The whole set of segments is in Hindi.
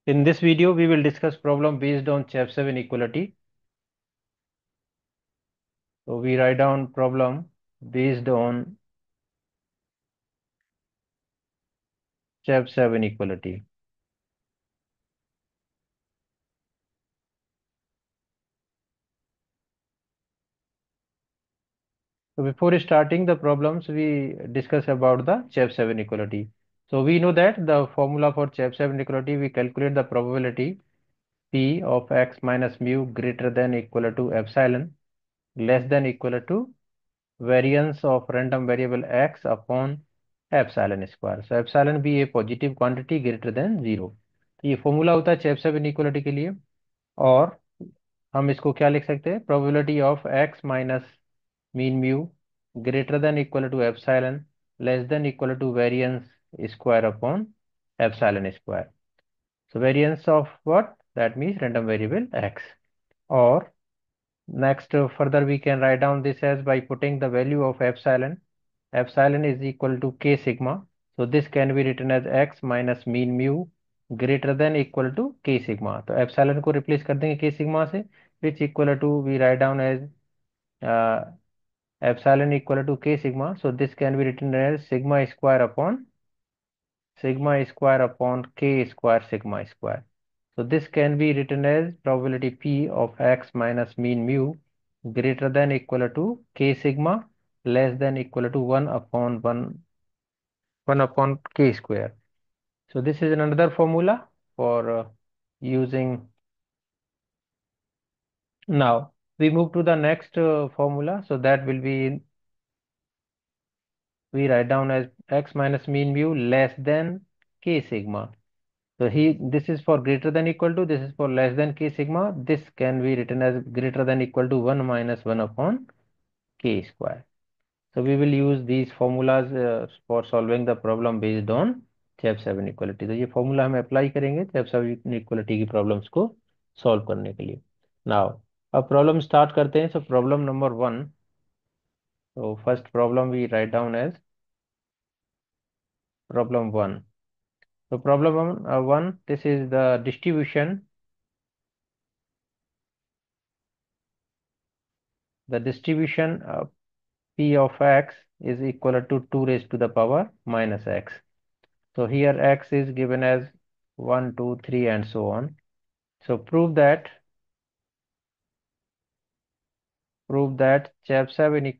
In this video, we will discuss problem based on Chebyshev inequality. So we write down problem based on Chebyshev inequality. So before starting the problems, we discuss about the Chebyshev inequality. So we know that the formula for Chebyshev inequality, we calculate the probability P of x minus mu greater than equal to epsilon less than equal to variance of random variable x upon epsilon square. So epsilon भी a positive quantity greater than zero. तो ये फॉर्मूला होता है चेबीशेव इनइक्वालिटी के लिए। और हम इसको क्या लिख सकते हैं, probability of x minus mean mu greater than equal to epsilon less than equal to variance square upon epsilon square. So variance of what, that means random variable x. और next, further we can write down this as by putting the value of epsilon. Epsilon is equal to k sigma. So this can be written as x minus mean mu greater than equal to k sigma. तो epsilon को replace कर देंगे k sigma से, which equal to we write down as uh, epsilon equal to k sigma. So this can be written as sigma square upon k square sigma square. So this can be written as probability P of x minus mean mu greater than equal to k sigma less than equal to 1 upon k square. So this is another formula for using. Now we move to the next formula. So that will be, we write down as x minus mean mu less than k sigma. So this is for greater than equal to, this is for less than k sigma. This can be written as greater than equal to 1 minus 1 upon k square. So we will use these formulas for solving the problem based on Chebyshev inequality. तो ये फॉर्मूला हम अप्लाई करेंगे चेबीशेव inequality की प्रॉब्लम्स को सॉल्व करने के लिए। नाउ अब प्रॉब्लम स्टार्ट करते हैं। So problem number 1। तो first problem we write down as problem 1। So problem 1, this is the distribution. The distribution P of x is equal to 2 raised to the power minus x. So here x is given as 1, 2, 3 and so on. So prove that Chebyshev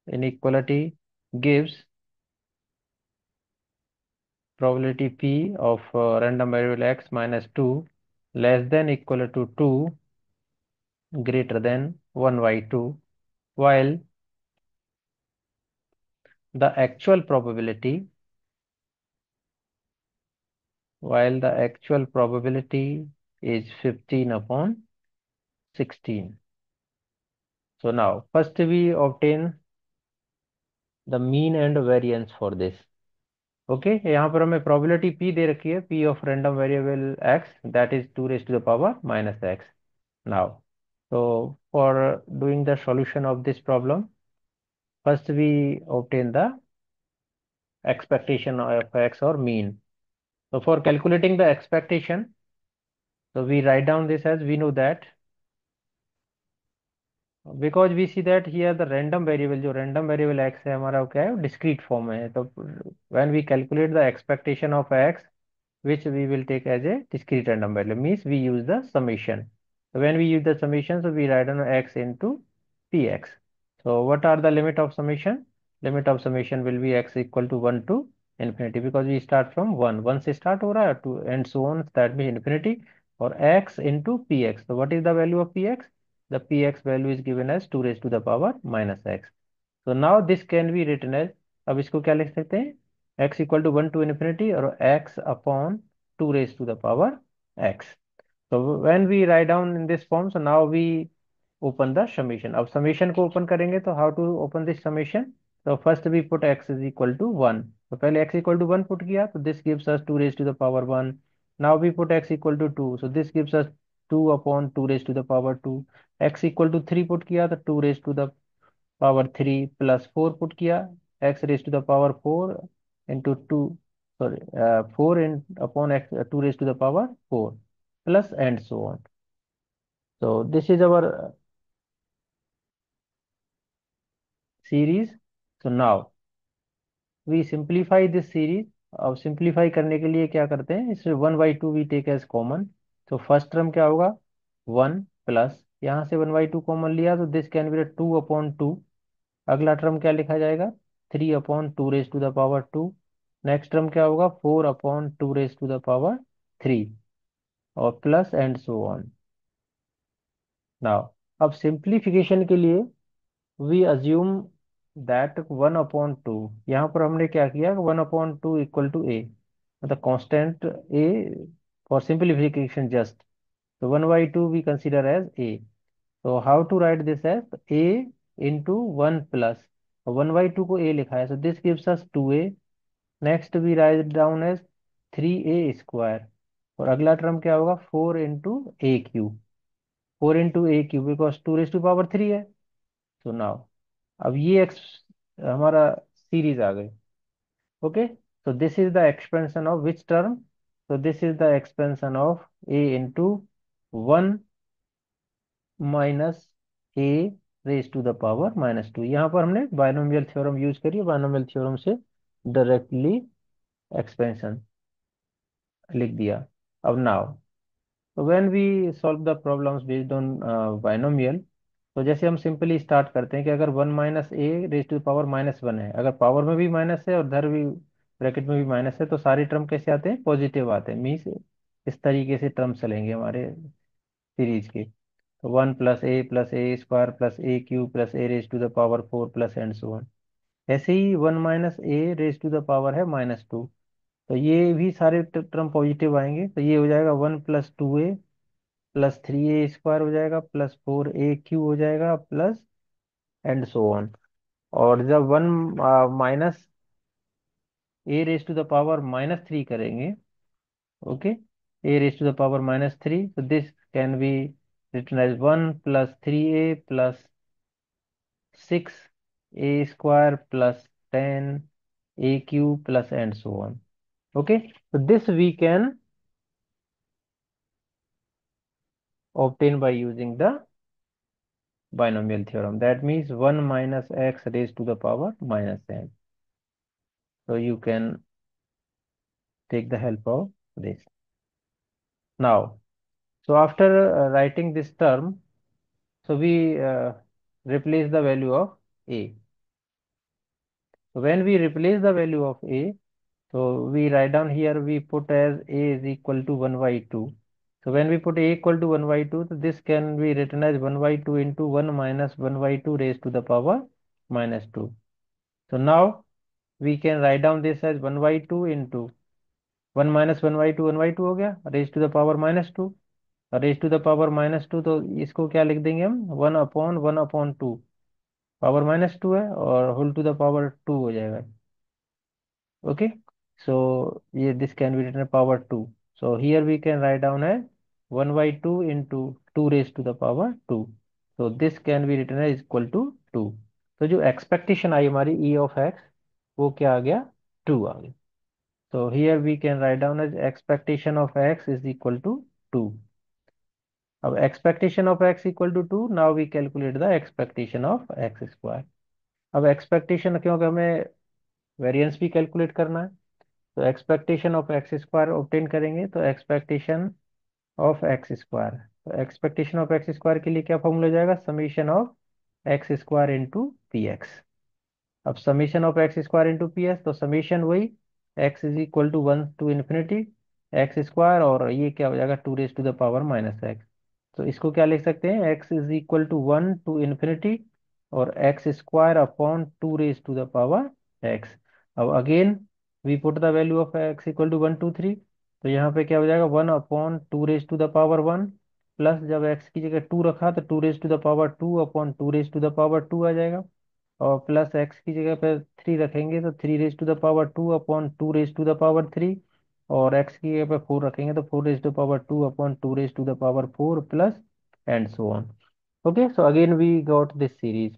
inequality gives probability P of random variable x minus 2 less than equal to 2 greater than 1 by 2, while the actual probability is 15 upon 16. So now first we obtain the mean and variance for this. Okay यहाँ पर हमें प्रोबेबिलिटी P दे रखी है, P of random variable x, that is 2 raised to the power minus x. Now so for doing the solution of this problem, first we obtain the expectation of x or mean. So for calculating the expectation, so we write down this as, we know that because we see that here the random variable, जो random variable x है हमारा, वो क्या है, डिस्क्रीट फॉर्म में है। तो when we calculate the expectation of x, which we will take as a discrete random variable, means we use the summation. So when we use the summation, so we write down x into px. So what are the limit of summation? Limit of summation will be x equal to 1 to infinity, because we start from 1 से start हो रहा है to and so on, that means infinity, और x into px. So what is the value of px? The px value is given as 2 raised to the power minus x. So now this can be written as, अब इसको क्या लिख सकते हैं, x equal to 1 to infinity और x upon 2 raised to the power x. So when we write down in this form, so now we open the summation. अब summation को open करेंगे तो how to open this summation? So first we put x is equal to 1. तो पहले x equal to 1 put किया, तो this gives us 2 raised to the power 1. Now we put x equal to 2. So this gives us 2 upon 2 raised to the power 2. X equal to 3 put किया, तो 2 raised to the power 3 plus 4 put किया, x raise to the power 4 into 2, sorry 4 in upon x 2 raise to the power 4 plus and so on. So this is our series. So now we simplify this series. अब सिंप्लीफाई करने के लिए क्या करते हैं, इसमें 1/2 वी टेक एज कॉमन. तो फर्स्ट टर्म क्या होगा, 1 प्लस, यहाँ से 1/2 कॉमन लिया तो दिस कैन बी 2/2. अगला टर्म क्या लिखा जाएगा, 3/2 raise to the power 2. Next term क्या होगा, 4/2 रेज टू द पावर 3 और plus and so on. Now अब सिंप्लीफिकेशन के लिए वी अज्यूम दैट 1/2, यहाँ पर हमने क्या किया, 1/2 इक्वल टू ए, मतलब constant a for simplification just. तो 1/2 वी कंसिडर एज ए. तो how to write this as a into 1 plus 1/2 को ए लिखा है, so this gives us 2a. Next we write down as 3a square. और अगला टर्म क्या होगा, 4 into a cube, 4 into a cube because 2 raise to power 3 है. तो नाउ अब ये हमारा सीरीज आ गई. Okay, so this is the expansion of which term, so this is the expansion of a into 1 minus a raise to the power -2. यहाँ पर हमने बायनोमियल थ्योरम यूज करी, बायनोमियल थ्योरम से डायरेक्टली एक्सपेंशन लिख दिया. अब now when we solve the problems based on binomial, तो जैसे हम सिंपली स्टार्ट करते हैं कि अगर 1 minus a raise to power -1 है, अगर पावर में भी माइनस है और इधर भी ब्रैकेट में भी माइनस है, तो सारे टर्म कैसे आते हैं, पॉजिटिव आते हैं. मीन्स इस तरीके से टर्म चलेंगे हमारे सीरीज के. तो 1 + a + a² plus a³ plus a raise to the power 4 plus and so on. ऐसे ही 1 minus a raise to the power है -2, तो ये भी सारे टर्म पॉजिटिव आएंगे. तो ये हो जाएगा 1 + 2a प्लस 3a² हो जाएगा प्लस 4a³ हो जाएगा प्लस एंड सो ऑन. और जब 1 minus a raise to the power -3 करेंगे, okay, a raise to the power -3, तो this can be written as 1 + 3a plus 6a² plus 10a³ plus and so on. Okay, so this we can obtain by using the binomial theorem. That means 1 minus x raised to the power -n. So you can take the help of this. Now, so after writing this term, so we replace the value of a. So when we replace the value of a, so we write down here, we put as a is equal to 1/2. So when we put a equal to 1/2, so this can be written as 1/2 into 1 minus 1/2 raised to the power -2. So now we can write down this as 1/2 into 1 minus 1/2, 1/2 हो गया, raise to the power -2. Raise to the power -2, तो इसको क्या लिख देंगे हम, 1/1/2. पावर -2 है और होल टू द पावर 2 हो जाएगा. ओके, सो ये this can be written power 2. So here we can write down है 1/2 into 2 raise to the power 2. So this can be written is equal to 2. तो जो एक्सपेक्टेशन आई हमारी ई ऑफ एक्स, वो क्या आ गया, 2 आ गया. So here we can write down as expectation of x is equal to 2. अब expectation of x equal to 2, now we calculate the expectation of x square. अब expectation, क्योंकि हमें वेरिएंस भी कैलकुलेट करना है, तो expectation of x square obtain करेंगे. तो एक्सपेक्टेशन ऑफ एक्स स्क्वायर, तो एक्सपेक्टेशन ऑफ एक्स स्क्वायर के लिए क्या फॉर्मूला जाएगा, summation of x square into p x. अब summation of x square into p s, तो समीशन वही, x is equal to 1 to infinity x square, और ये क्या हो जाएगा, 2 raise to the power -x. तो इसको क्या लिख सकते हैं, x is equal to 1 to infinity और x square upon 2 raise to the power x. अब again we put the value of x equal to 1 2 3, तो यहाँ पे क्या हो जाएगा, 1/2 raise to the power 1 plus जब x की जगह 2 रखा तो 2 raise to the power 2 upon 2 raise to the power 2 आ जाएगा. और प्लस एक्स की जगह पे 3 रखेंगे तो 3 raise to the power 2 upon 2 raise to the power 3. और एक्स की जगह पे 4 रखेंगे तो 4 raise to power 2 upon 2 raise to the power 4 plus and so on. Okay, so again we got this series.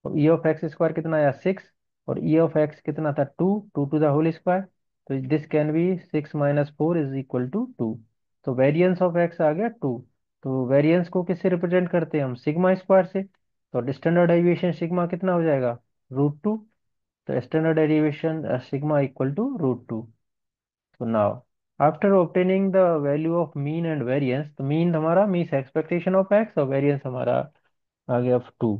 तो ई ऑफ एक्स स्क्वायर कितना आया 6, और ई ऑफ एक्स कितना था 2, 2 टू द होल स्क्वायर। तो दिस कैन बी 6 - 4 = 2। तो वेरिएंस ऑफ एक्स आ गया 2। तो वेरिएंस को किससे रिप्रेजेंट करते हैं हम, सिग्मा स्क्वायर से। तो स्टैंडर्ड डेविएशन सिग्मा कितना हो जाएगा, √2। तो standard deviation sigma = √2। So now, after obtaining the value of mean and variance, तो mean हमारा मीन्स एक्सपेक्टेशन ऑफ एक्स और वेरिएंस हमारा आ गया 2।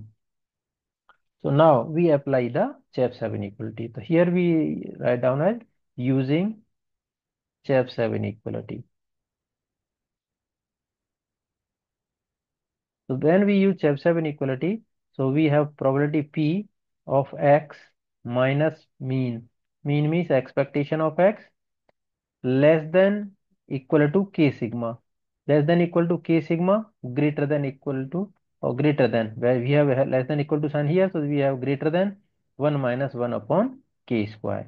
So now we apply the Chebyshev inequality. So here we write down as using Chebyshev inequality. So when we use Chebyshev inequality, so we have probability P of x minus mean. Mean means expectation of x less than equal to k sigma, less than equal to k sigma, greater than equal to, or greater than, where we have a less than equal to sign here, so we have greater than 1 - 1 upon k square।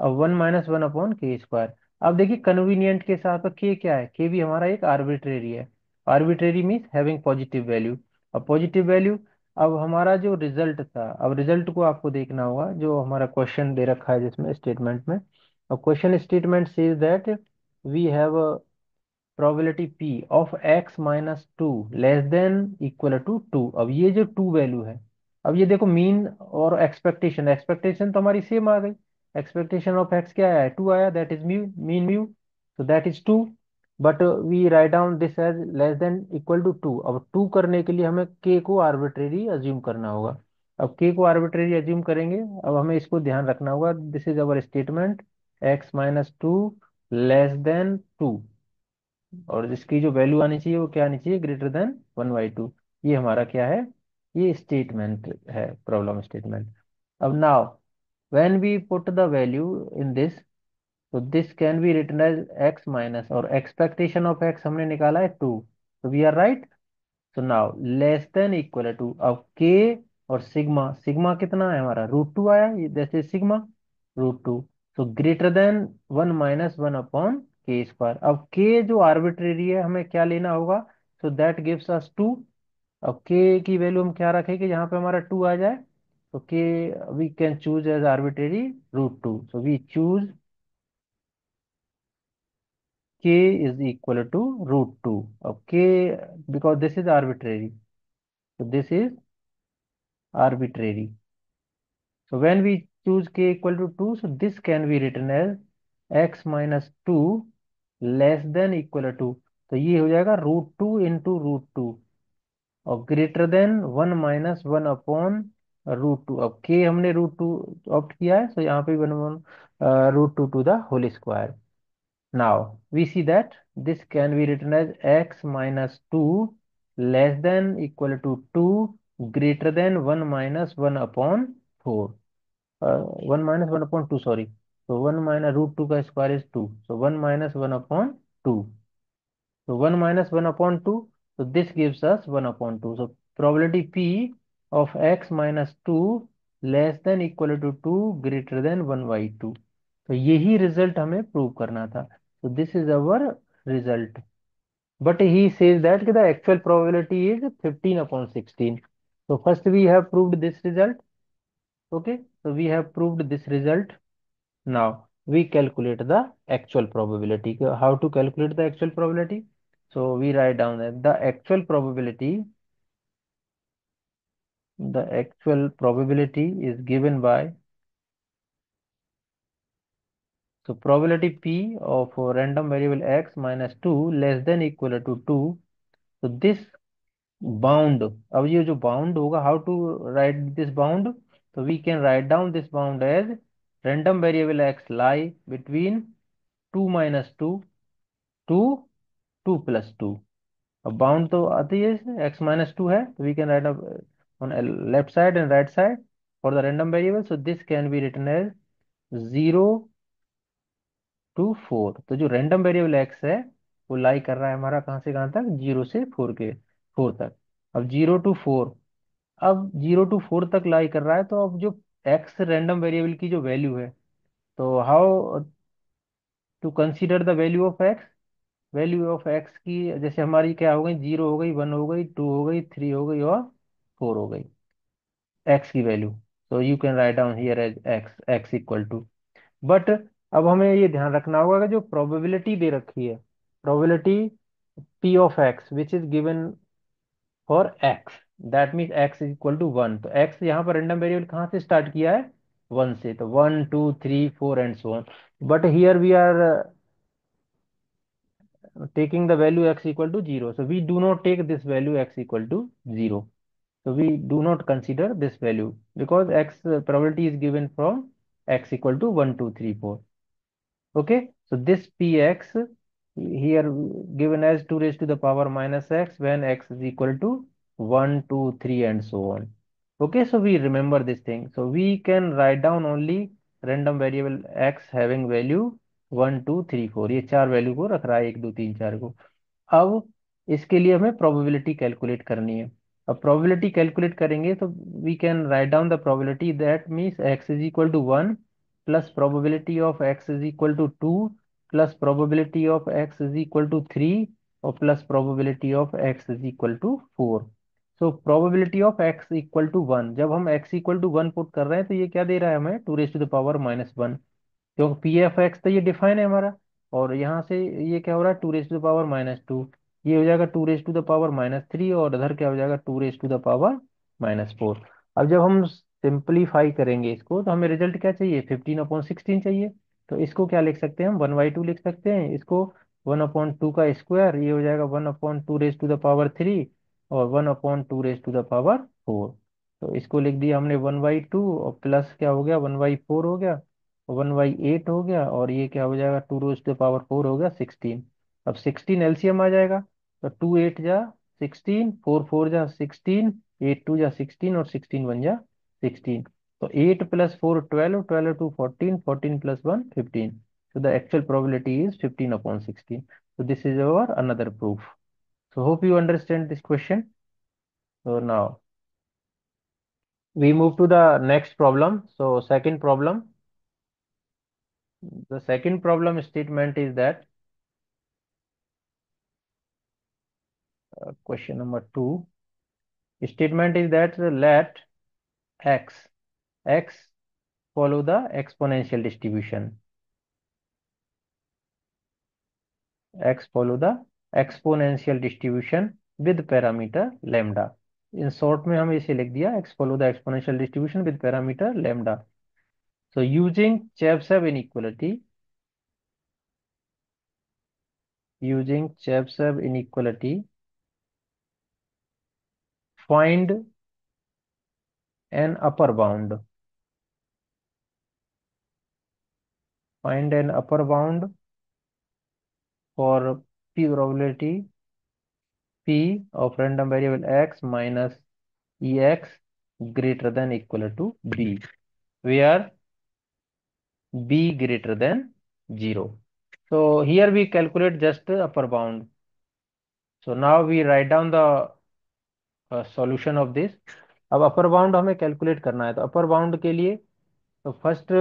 अब 1 - 1 upon k square। अब देखिए कन्वीनियंट के साथ के क्या है, के भी हमारा एक आर्बिट्रेरी है। Arbitrary means having positive value. अब पॉजिटिव वैल्यू, अब हमारा जो रिजल्ट था, अब रिजल्ट को आपको देखना होगा, जो हमारा क्वेश्चन दे रखा है जिसमें स्टेटमेंट में। अब question statement says that we have probability p of x minus two less than equal to 2। अब ये जो 2 वैल्यू है, अब ये देखो मीन और एक्सपेक्टेशन, एक्सपेक्टेशन तो हमारी सेम आ गई। एक्सपेक्टेशन ऑफ एक्स क्या आया है, 2 आया, that is mu, mean mu, तो that is 2। But we write down this as less than equal to 2। अब 2 करने के लिए हमें के को आर्बिट्रेरी अज्यूम करना होगा। अब के को आर्बिट्रेरी अज्यूम करेंगे। अब हमें इसको ध्यान रखना होगा, this is our statement, x - 2 less than 2, और इसकी जो वैल्यू आनी चाहिए वो क्या आनी चाहिए, >1/2। ये हमारा क्या है, ये स्टेटमेंट है, प्रॉब्लम स्टेटमेंट। अब now when we put the value in this, तो this can be written as x minus, और एक्सपेक्टेशन ऑफ x हमने निकाला है 2, तो वी आर राइट। तो now less than equal to, अब के और सिग्मा, सिग्मा कितना है हमारा √2 आया, जैसे सिग्मा √2। तो greater than 1 - 1 upon k square. अब के जो आर्बिट्रेरी है हमें क्या लेना होगा, सो दैट गिव्स अस 2। अब के की वैल्यू हम क्या रखेंगे, यहाँ पे हमारा 2 आ जाए, तो k we can choose as arbitrary √2। So we choose k is equal to √2। अब k, because this is arbitrary, so this is arbitrary, so when we choose k equal to 2, so this can be written as x minus 2 less than equal to, तो ये हो जाएगा √2 into √2, और ग्रेटर देन 1 - 1 अपॉन √2। अब k हमने √2 ऑप्ट किया है, तो यहाँ पे 1 √2 to the whole square। Now we see that this can be written as x minus 2 less than equal to 2 greater than 1 - 1 upon 4। 1 - 1 upon 2, sorry। So 1 minus √2 का square is 2, so 1 - 1 upon 2। So 1 - 1 upon 2, so this gives us 1/2। So probability P of x minus 2 less than equal to 2 greater than 1/2। तो यही रिजल्ट हमें प्रूव करना था। So this is our result। But he says that the actual probability is 15/16। So first we have proved this result. Okay, so we have proved this result। Now we calculate the actual probability। How to calculate the actual probability? So we write down that the actual probability is given by, so probability P of random variable x minus 2 less than equal to 2। So this bound, अब ये जो bound होगा, how to write this bound? So we can write down this bound as random variable x lie between 2 minus 2 to 2 plus 2। अब बाउंड तो आती है इसमें, x माइनस 2 है, तो we can write on left side and right side for the random variable. So this can be written as 0 to 4। तो जो रैंडम वेरिएबल x है वो लाई कर रहा है हमारा कहाँ से कहाँ तक, 0 से 4 के 4 तक। अब 0 to 4, अब 0 to 4 तक लाई कर रहा है, तो अब जो x रैंडम वेरिएबल की जो वैल्यू है, तो how to consider the value of x, value of x की जैसे हमारी क्या हो गई, 0 हो गई, 1 हो गई, 2 हो गई, 3 हो गई और 4 हो गई। x की value, so you can write down here as x equal to, but अब हमें ये ध्यान रखना होगा कि जो प्रोबेबिलिटी दे रखी है, probability p of x which is given for x, that means x is equal to 1, तो x यहाँ पर रेंडम वेरिएबल कहाँ से स्टार्ट किया है, 1 से, तो 1 2 3 4 and so on, but here we are taking the value x equal to 0, so we do not take this value x equal to 0, so we do not consider this value because x probability is given from x equal to 1 2 3 4. Okay, so this px here given as 2 raised to the power minus x when x is equal to 1 2 3 and so on. Okay, so we remember this thing, so we can write down only random variable x having value 1 2 3 4, ये चार वैल्यू को रख रहा है, 1 2 3 4 को। अब इसके लिए हमें प्रोबेबिलिटी कैलकुलेट करनी है। अब प्रोबेबिलिटी कैलकुलेट करेंगे तो we can write down the probability, that means x is equal to 1 plus probability of x is equal to 2 plus probability of x is equal to 3 और plus probability of x is equal to 4। So probability of x equal to 1, जब हम एक्स इक्वल टू 1 पुट कर रहे हैं तो ये क्या दे रहा है हमें, 2 raise to the power minus 1, क्योंकि पी एफ एक्स तो ये डिफाइन है हमारा, और यहाँ से ये क्या हो रहा है, 2 raise to the power minus 2, ये हो जाएगा 2 raise to the power minus 3 और इधर क्या हो जाएगा 2 raise to the power minus 4। अब जब हम सिंप्लीफाई करेंगे इसको तो हमें रिजल्ट क्या चाहिए, 15/16 चाहिए, तो इसको क्या लिख सकते हैं हम, 1/2 लिख सकते हैं इसको, 1/2 का स्क्वायर, ये हो जाएगा 1/2 रेज टू द पावर 3 और 1/2 रेज टू द पावर 4, तो इसको लिख दिया हमने 1/2 और प्लस क्या हो गया 1/4 हो गया, 1/8 हो गया, और ये क्या हो जाएगा 2 रोज टू पावर 4 हो गया 16। अब 16 एलसीएम आ जाएगा, तो 2 8 जा 16, 4 4 जा 16, 8 2 जा 16 और 16 1 जा 16, तो 8 plus 4 12, 12 2 14, 14 plus 1 15, so the actual probability is 15/16, so this is our another proof, so hope you understand this question. So now we move to the next problem. So second problem, the second problem statement is that question number 2 statement is that let x follow the exponential distribution, x follow the exponential distribution with parameter lambda, in short में हम इसे लिख दिया x follow the exponential distribution with parameter lambda. So using Chebyshev inequality, find an upper bound, find an upper bound for p probability p of random variable x minus ex greater than equal to b, where b greater than 0. So here we calculate just the upper bound. So now we write down the solution of this. अब अपर बाउंड हमें कैलकुलेट करना है, तो अपर बाउंड के लिए तो first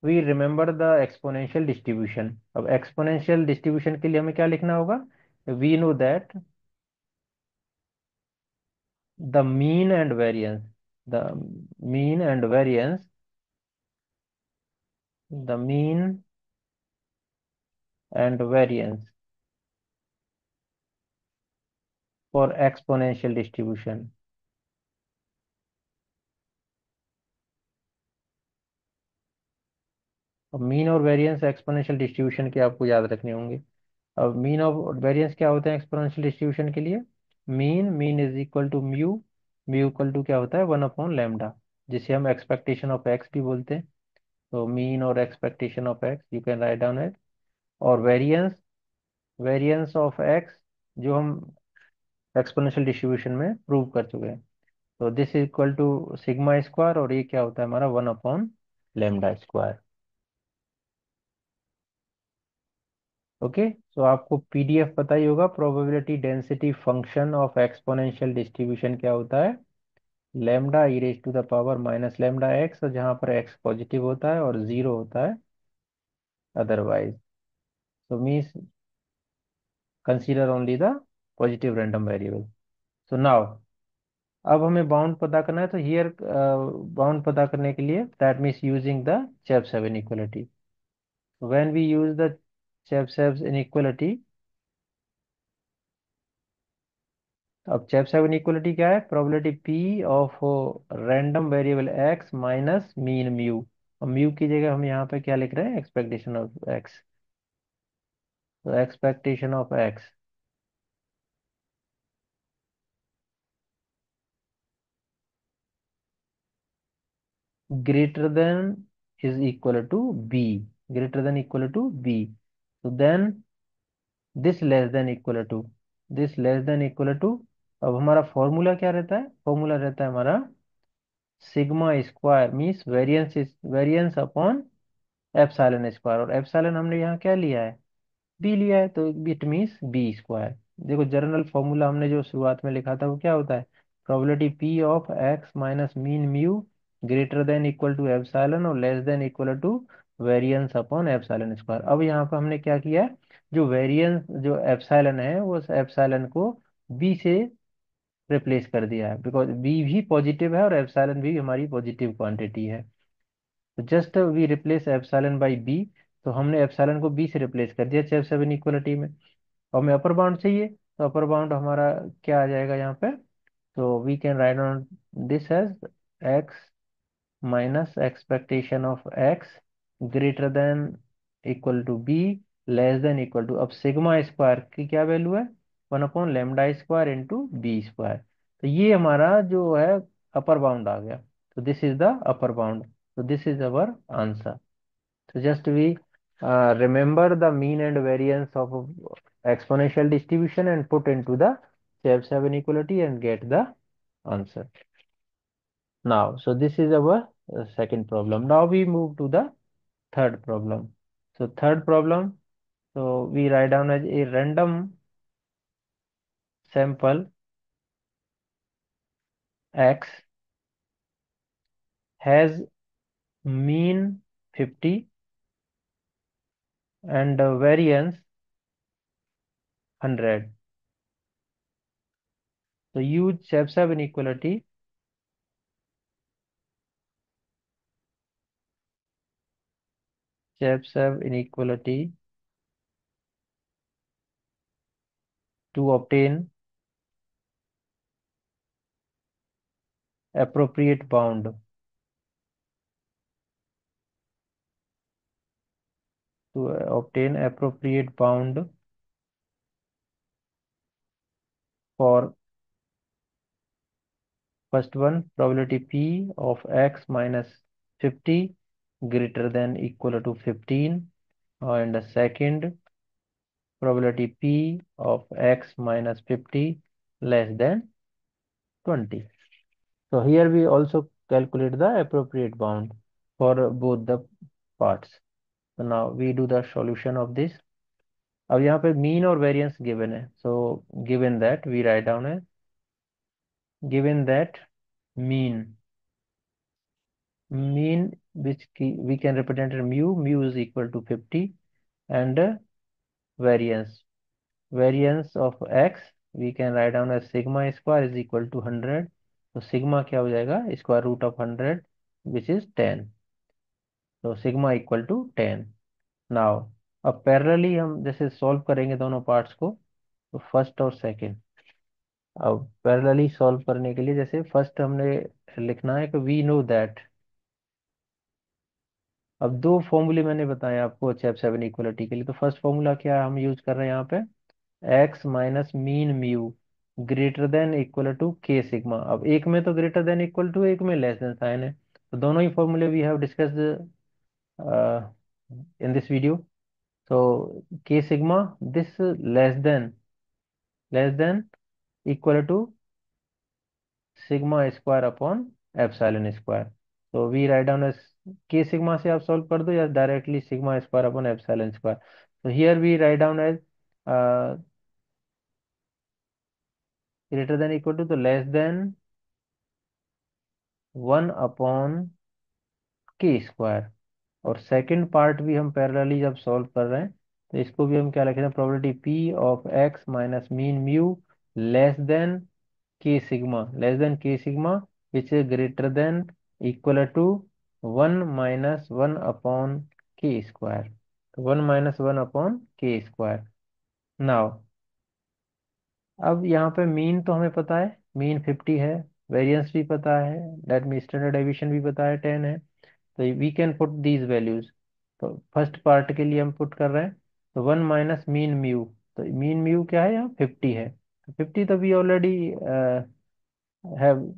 we remember the exponential distribution. अब एक्सपोनेंशियल डिस्ट्रीब्यूशन के लिए हमें क्या लिखना होगा, we know that the mean and variance, the mean and variance, the mean and variance for exponential distribution, अब मीन और वेरिएंस एक्सपोनेंशियल डिस्ट्रीब्यूशन के आपको याद रखने होंगे। अब मीन और वेरिएंस क्या होते हैं एक्सपोनेंशियल डिस्ट्रीब्यूशन के लिए, mean is equal to mu, mu equal to क्या होता है 1/λ, जिसे हम एक्सपेक्टेशन ऑफ एक्स भी बोलते हैं, तो मीन और expectation of x you can write down it, और वेरिएंस, वेरिएंस ऑफ एक्स जो हम एक्सपोनेंशियल डिस्ट्रीब्यूशन में प्रूव कर चुके हैं, तो this is equal to sigma square, और ये क्या होता है हमारा 1/λ²। ओके, सो आपको पीडीएफ पता ही होगा, probability density function of exponential distribution क्या होता है, lambda e raise to the power minus lambda x, जहाँ पर एक्स पॉजिटिव होता है और जीरो होता है otherwise, so means consider only the positive random variable. So now अब हमें बाउंड पता करना है, तो हियर बाउंड पता करने के लिए that means using the Chebyshev inequality. When we use the Chebyshev inequality, अब चेबशेव इनइक्वालिटी क्या है? Probability p of random variable x minus mean mu. और म्यू की जगह हम यहाँ पे क्या लिख रहे हैं? Expectation of x. तो expectation of x greater than is equal to b, greater than equal to b, so then this less than equal to, this less than equal to, अब हमारा फॉर्मूला क्या रहता है? फॉर्मूला रहता है हमारा sigma square means variance, variance upon epsilon square. और एप्सिलॉन हमने यहाँ क्या लिया है? बी लिया है, तो इट मीन्स बी स्क्वायर। देखो जनरल फॉर्मूला हमने जो शुरुआत में लिखा था वो क्या होता है? Probability p of x minus mean mu greater than equal to epsilon और less than equal to variance upon epsilon square. अब यहाँ पर हमने क्या किया है? जो वेरियंस जो एप्सिलॉन है वो एप्सिलॉन को बी से रिप्लेस कर दिया है, बिकॉज बी भी पॉजिटिव है और एप्सिलॉन भी हमारी पॉजिटिव क्वांटिटी है। तो just we replace epsilon by b. तो हमने एप्सिलॉन को बी से रिप्लेस कर दिया चेबशेव इनइक्वालिटी में। और हमें अपर बाउंड चाहिए, तो अपर बाउंड हमारा क्या आ जाएगा यहाँ पे? तो we can write on this as x minus expectation of x greater than equal to b less than equal to, अब सिग्मा स्क्वायर की क्या वैल्यू है? 1/λ स्क्वायर इंटू बी स्क्वायर। तो ये हमारा जो है अपर बाउंड आ गया। तो this is the upper bound. तो this is our answer. So just we remember the mean and variance of exponential distribution and put into the Chebyshev inequality and get the answer. Now, so this is our second problem. Now we move to the third problem. So third problem, so we write down as a random sample x has mean 50 and variance 100. So use Chebyshev inequality, Chebyshev inequality to obtain appropriate bound, to obtain appropriate bound for first one probability p of x minus 50 greater than equal to 15, and the second probability p of x minus 50 less than 20. So here we also calculate the appropriate bound for both the parts. So now we do the solution of this. अब यहाँ पे मीन और वेरिएंस गिवन है, so given that we write down है, given that mean, mean which we can represent as mu is equal to 50, and variance, variance of x we can write down as sigma square is equal to 100। तो सिग्मा क्या हो जाएगा? Square root of 100 which is 10। तो सिग्मा इक्वल टू 10। नाउ अब पैरेलली हम जैसे सॉल्व करेंगे दोनों पार्ट्स को, तो फर्स्ट और सेकंड, अब पैरेलली सॉल्व करने के लिए जैसे फर्स्ट हमने लिखना है कि वी नो दैट, अब दो फॉर्मूले मैंने बताए आपको चेबशेव इक्वलिटी के लिए। तो फर्स्ट फॉर्मूला क्या हम यूज कर रहे हैं यहाँ पे? X minus mean mu greater than equal to k sigma. अब एक में तो ग्रेटर देन इक्वल टू, एक में लेस देन साइन है, तो दोनों ही फॉर्मूले we have discussed in this video. तो k sigma this less than equal to sigma square upon epsilon square. तो we write down as k sigma से आप सॉल्व कर दो या directly sigma square upon epsilon square. तो here we write down as greater than equal to, तो लेस देन 1 के स्क्वायर। और सेकंड पार्ट भी हम पैरेलली जब सॉल्व कर रहे हैं, तो इसको भी हम क्या लिख रहे हैं? Probability p of x minus mean mu less than k sigma less than k sigma which is greater than equal to 1 minus 1 upon k square. 1 minus 1 upon k square. Now अब यहाँ पे मीन तो हमें पता है, मीन 50 है, वेरिएंस भी पता है, दैट मीन स्टैंडर्ड डेविएशन भी पता है 10 है। तो we can put these values. तो फर्स्ट पार्ट के लिए हम पुट कर रहे हैं, तो 1 माइनस मीन म्यू। तो मीन म्यू क्या है, यहाँ 50 है, तो 50 तो we already have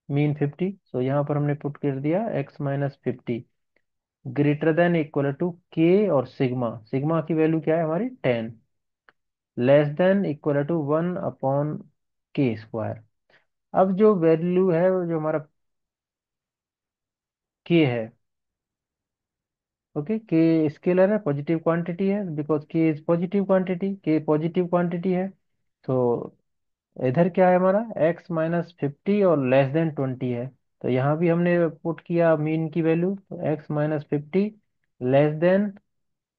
mean 50। So यहाँ पर हमने पुट कर दिया x-50 greater than equal to के और सिग्मा, सिग्मा की वैल्यू क्या है हमारी 10, less than equal to 1 upon k square. अब जो वैल्यू है वो जो हमारा के है, ओके, के स्केलर है, पॉजिटिव क्वांटिटी है, because k is positive quantity, के पॉजिटिव क्वांटिटी है। तो इधर क्या है हमारा x-50 और लेस देन 20 है। तो यहाँ भी हमने पुट किया मीन की वैल्यू, तो x-50 लेस देन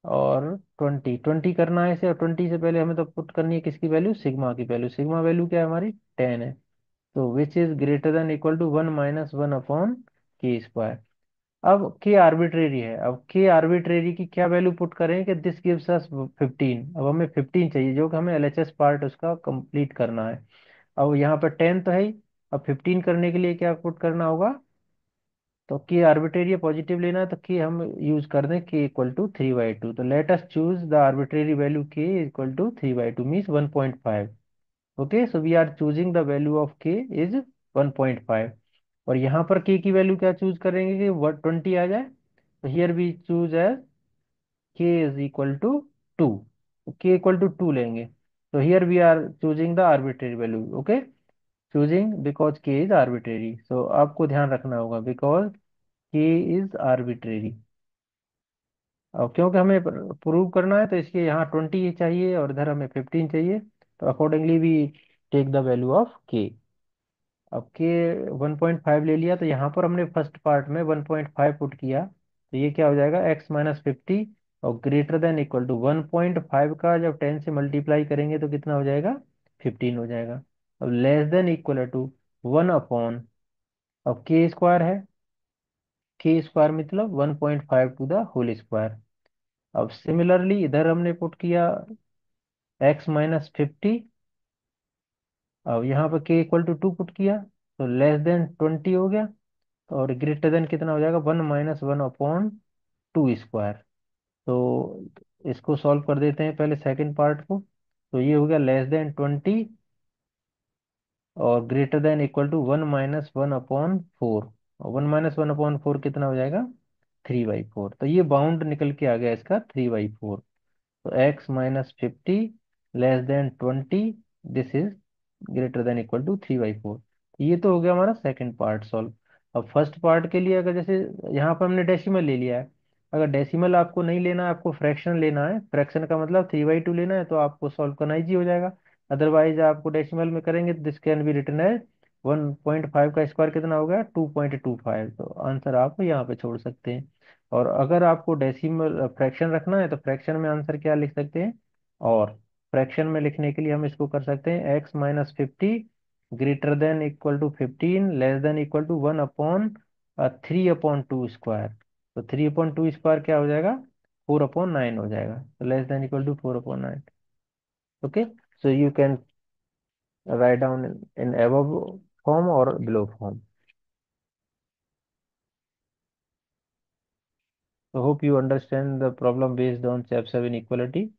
और 20 करना है इसे, और 20 से पहले हमें तो पुट करनी है किसकी वैल्यू, सिग्मा की वैल्यू। सिग्मा वैल्यू क्या है हमारी 10 है। तो which is greater than equal to 1 minus 1 upon k square. अब के आर्बिट्रेरी है, अब के आर्बिट्रेरी की क्या वैल्यू पुट करें कि दिस गिव्स अस 15। अब हमें 15 चाहिए, जो कि हमें एलएचएस पार्ट उसका कंप्लीट करना है। अब यहाँ पर 10 तो है ही, अब 15 करने के लिए क्या पुट करना होगा, तो के आर्बिट्रेरी पॉजिटिव लेना है, तो के हम यूज कर दें के इक्वल टू 3/2। तो let us choose the arbitrary value k equal to 3/2 means 1.5। Okay, so we are choosing the value of k is 1.5। और यहाँ पर के की वैल्यू क्या चूज करेंगे कि 20 आ जाए। तो here we choose as k is equal to 2, k equal to 2 लेंगे। तो here we are choosing the arbitrary value, okay, choosing because k is arbitrary. So आपको ध्यान रखना होगा बिकॉज के इज आर्बिट्रेरी। अब क्योंकि हमें प्रूव करना है तो इसके यहाँ 20 चाहिए और इधर हमें 15 चाहिए, तो accordingly we take the value of k. अब के 1.5 ले लिया, तो यहाँ पर हमने फर्स्ट पार्ट में 1.5 पुट किया, तो ये क्या हो जाएगा x-50 और ग्रेटर देन इक्वल टू 1.5 का जब 10 से मल्टीप्लाई करेंगे तो कितना हो जाएगा, 15 हो जाएगा। अब less than equal to 1 upon, अब के स्क्वायर है, के स्क्वायर मतलब 1.5 टू द होल स्क्वायर। अब सिमिलरली इधर हमने पुट किया x-50, अब यहाँ पर के इक्वल टू 2 पुट किया, तो लेस देन 20 हो गया, और ग्रेटर देन कितना हो जाएगा 1 माइनस 1 अपॉन 2 स्क्वायर। तो इसको सॉल्व कर देते हैं पहले सेकंड पार्ट को। तो ये हो गया लेस देन 20 और greater than equal to 1 minus 1 upon 4, और 1 माइनस 1 अपॉन 4 कितना हो जाएगा 3/4। तो ये बाउंड निकल के आ गया इसका 3/4। तो x-50 less than 20, this is greater than equal to 3/4। ये तो हो गया हमारा सेकंड पार्ट सॉल्व। अब फर्स्ट पार्ट के लिए अगर जैसे यहाँ पर हमने डेसिमल ले लिया है, अगर डेसिमल आपको नहीं लेना है, आपको फ्रैक्शन लेना है, फ्रैक्शन का मतलब 3/2 लेना है, तो आपको सॉल्व करना इजी हो जाएगा। अदरवाइज आपको डेसिमल में करेंगे तो this can be written as 1.5 का स्क्वायर कितना हो गया 2.25। तो आंसर आप यहाँ पे छोड़ सकते हैं। और अगर आपको डेसिमल फ्रैक्शन रखना है तो फ्रैक्शन में आंसर क्या लिख सकते हैं, और फ्रैक्शन में लिखने के लिए हम इसको कर सकते हैं x-50 greater than equal to 15 less than equal to 1/3/2 square. तो 3/2 स्क्वायर क्या हो जाएगा 4/9 हो जाएगा, तो less than equal to 4/9। Okay, so you can write down in above form और below form. So hope you understand the problem based on Chapter 7 equality.